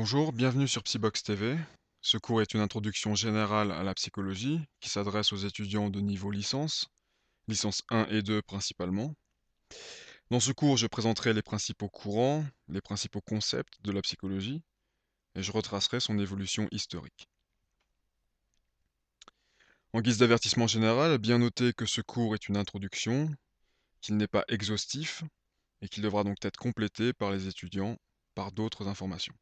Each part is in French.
Bonjour, bienvenue sur Psybox TV. Ce cours est une introduction générale à la psychologie qui s'adresse aux étudiants de niveau licence, licence 1 et 2 principalement. Dans ce cours, je présenterai les principaux courants, les principaux concepts de la psychologie et je retracerai son évolution historique. En guise d'avertissement général, bien noter que ce cours est une introduction, qu'il n'est pas exhaustif et qu'il devra donc être complété par les étudiants par d'autres informations.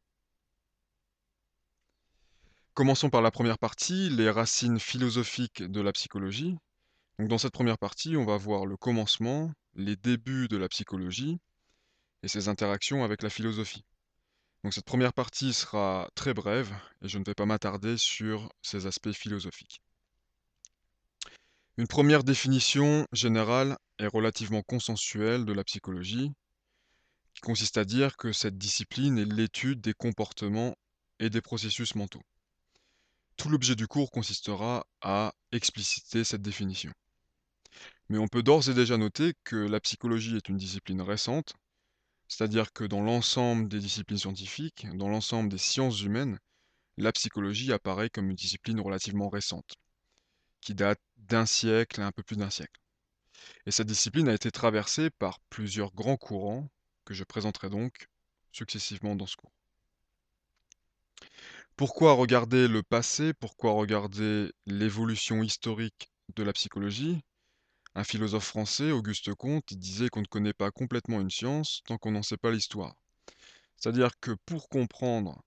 Commençons par la première partie, les racines philosophiques de la psychologie. Donc dans cette première partie, on va voir le commencement, les débuts de la psychologie et ses interactions avec la philosophie. Donc cette première partie sera très brève et je ne vais pas m'attarder sur ces aspects philosophiques. Une première définition générale et relativement consensuelle de la psychologie, qui consiste à dire que cette discipline est l'étude des comportements et des processus mentaux. Tout l'objet du cours consistera à expliciter cette définition. Mais on peut d'ores et déjà noter que la psychologie est une discipline récente, c'est-à-dire que dans l'ensemble des disciplines scientifiques, dans l'ensemble des sciences humaines, la psychologie apparaît comme une discipline relativement récente, qui date d'un siècle, un peu plus d'un siècle. Et cette discipline a été traversée par plusieurs grands courants que je présenterai donc successivement dans ce cours. Pourquoi regarder le passé? Pourquoi regarder l'évolution historique de la psychologie? Un philosophe français, Auguste Comte, il disait qu'on ne connaît pas complètement une science tant qu'on n'en sait pas l'histoire. C'est-à-dire que pour comprendre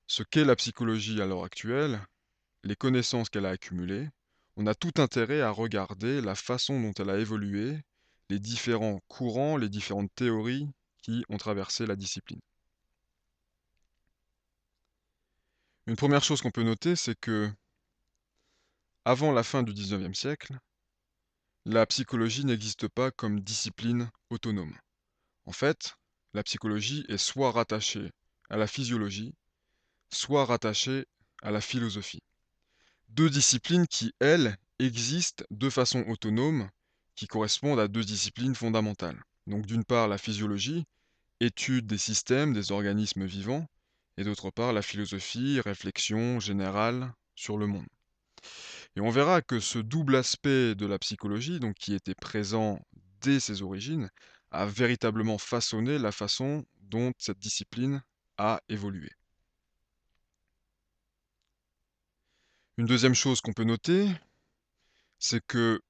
ce qu'est la psychologie à l'heure actuelle, les connaissances qu'elle a accumulées, on a tout intérêt à regarder la façon dont elle a évolué, les différents courants, les différentes théories qui ont traversé la discipline. Une première chose qu'on peut noter, c'est que avant la fin du XIXe siècle, la psychologie n'existe pas comme discipline autonome. En fait, la psychologie est soit rattachée à la physiologie, soit rattachée à la philosophie. Deux disciplines qui, elles, existent de façon autonome, qui correspondent à deux disciplines fondamentales. Donc d'une part la physiologie, étude des systèmes, des organismes vivants, et d'autre part la philosophie, réflexion générale sur le monde. Et on verra que ce double aspect de la psychologie, donc qui était présent dès ses origines, a véritablement façonné la façon dont cette discipline a évolué. Une deuxième chose qu'on peut noter, c'est que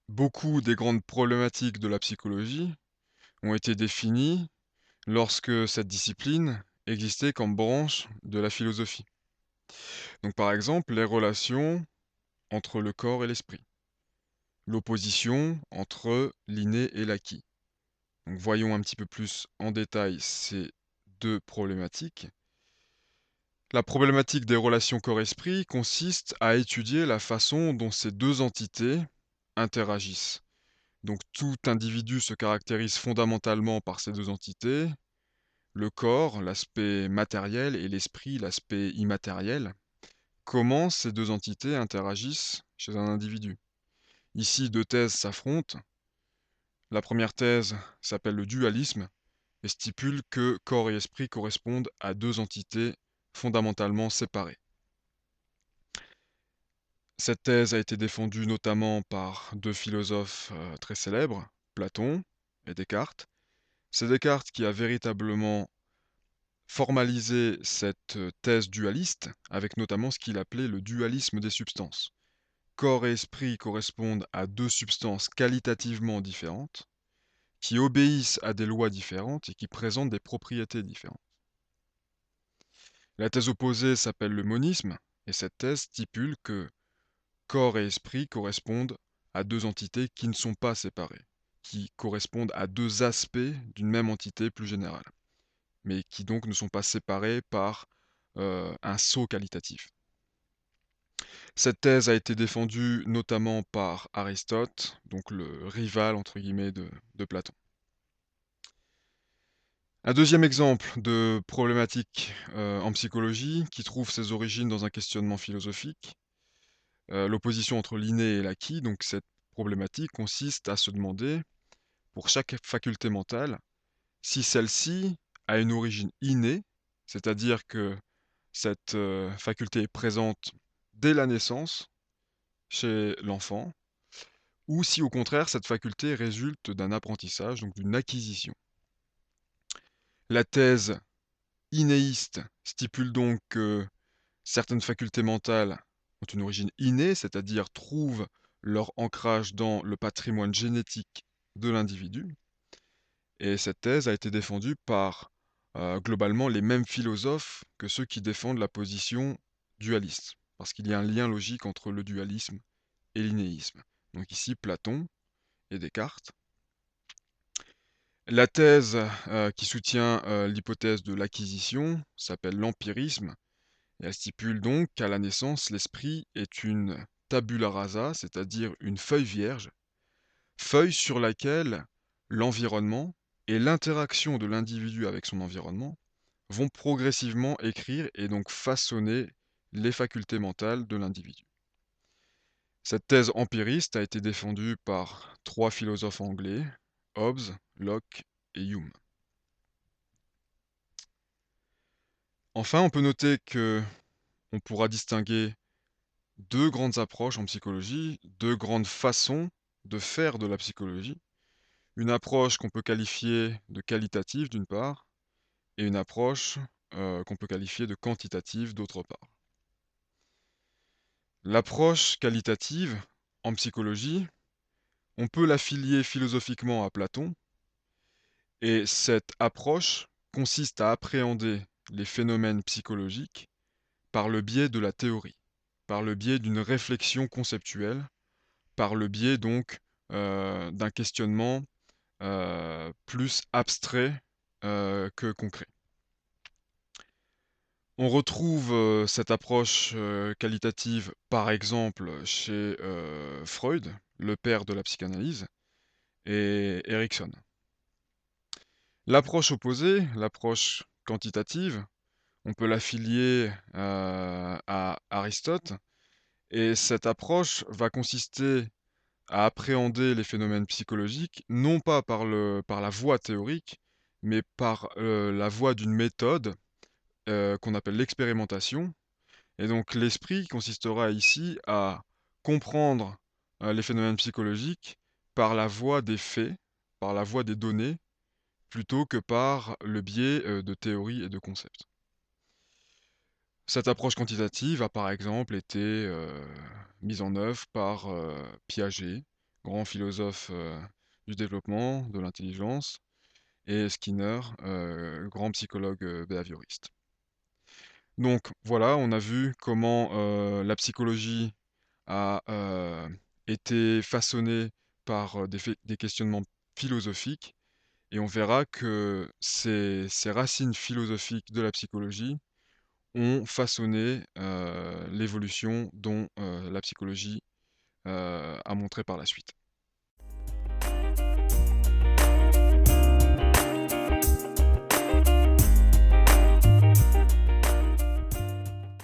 beaucoup des grandes problématiques de la psychologie ont été définies lorsque cette discipline existait comme branche de la philosophie. Donc par exemple, les relations entre le corps et l'esprit, l'opposition entre l'inné et l'acquis. Donc voyons un petit peu plus en détail ces deux problématiques. La problématique des relations corps-esprit consiste à étudier la façon dont ces deux entités interagissent. Donc tout individu se caractérise fondamentalement par ces deux entités, le corps, l'aspect matériel, et l'esprit, l'aspect immatériel. Comment ces deux entités interagissent chez un individu? Ici, deux thèses s'affrontent. La première thèse s'appelle le dualisme et stipule que corps et esprit correspondent à deux entités fondamentalement séparées. Cette thèse a été défendue notamment par deux philosophes très célèbres, Platon et Descartes. C'est Descartes qui a véritablement formalisé cette thèse dualiste, avec notamment ce qu'il appelait le dualisme des substances. Corps et esprit correspondent à deux substances qualitativement différentes, qui obéissent à des lois différentes et qui présentent des propriétés différentes. La thèse opposée s'appelle le monisme, et cette thèse stipule que corps et esprit correspondent à deux entités qui ne sont pas séparées, qui correspondent à deux aspects d'une même entité plus générale, mais qui donc ne sont pas séparés par un saut qualitatif. Cette thèse a été défendue notamment par Aristote, donc le rival entre guillemets de Platon. Un deuxième exemple de problématique en psychologie qui trouve ses origines dans un questionnement philosophique, l'opposition entre l'inné et l'acquis. Donc cette problématique consiste à se demander, pour chaque faculté mentale, si celle-ci a une origine innée, c'est-à-dire que cette, faculté est présente dès la naissance chez l'enfant, ou si au contraire cette faculté résulte d'un apprentissage, donc d'une acquisition. La thèse innéiste stipule donc que certaines facultés mentales ont une origine innée, c'est-à-dire trouvent leur ancrage dans le patrimoine génétique de l'individu. Et cette thèse a été défendue par, globalement les mêmes philosophes que ceux qui défendent la position dualiste. Parce qu'il y a un lien logique entre le dualisme et l'innéisme. Donc ici Platon et Descartes. La thèse, qui soutient, l'hypothèse de l'acquisition s'appelle l'empirisme et elle stipule donc qu'à la naissance, l'esprit est une tabula rasa, c'est-à-dire une feuille vierge, feuille sur laquelle l'environnement et l'interaction de l'individu avec son environnement vont progressivement écrire et donc façonner les facultés mentales de l'individu. Cette thèse empiriste a été défendue par 3 philosophes anglais, Hobbes, Locke et Hume. Enfin, on peut noter que on pourra distinguer 2 grandes approches en psychologie, 2 grandes façons de faire de la psychologie. Une approche qu'on peut qualifier de qualitative d'une part, et une approche, qu'on peut qualifier de quantitative d'autre part. L'approche qualitative, en psychologie, on peut l'affilier philosophiquement à Platon, et cette approche consiste à appréhender les phénomènes psychologiques par le biais de la théorie, par le biais d'une réflexion conceptuelle, par le biais donc, d'un questionnement, plus abstrait, que concret. On retrouve, cette approche, qualitative, par exemple, chez, Freud, le père de la psychanalyse, et Erikson. L'approche opposée, l'approche quantitative, on peut l'affilier, à Aristote, et cette approche va consister à appréhender les phénomènes psychologiques, non pas par la voie théorique, mais par, la voie d'une méthode, qu'on appelle l'expérimentation. Et donc l'esprit consistera ici à comprendre, les phénomènes psychologiques par la voie des faits, par la voie des données, plutôt que par le biais, de théories et de concepts. Cette approche quantitative a par exemple été, mise en œuvre par, Piaget, grand philosophe, du développement, de l'intelligence, et Skinner, grand psychologue, behavioriste. Donc voilà, on a vu comment, la psychologie a, été façonnée par, des questionnements philosophiques, et on verra que ces racines philosophiques de la psychologie ont façonné, l'évolution dont, la psychologie, a montré par la suite.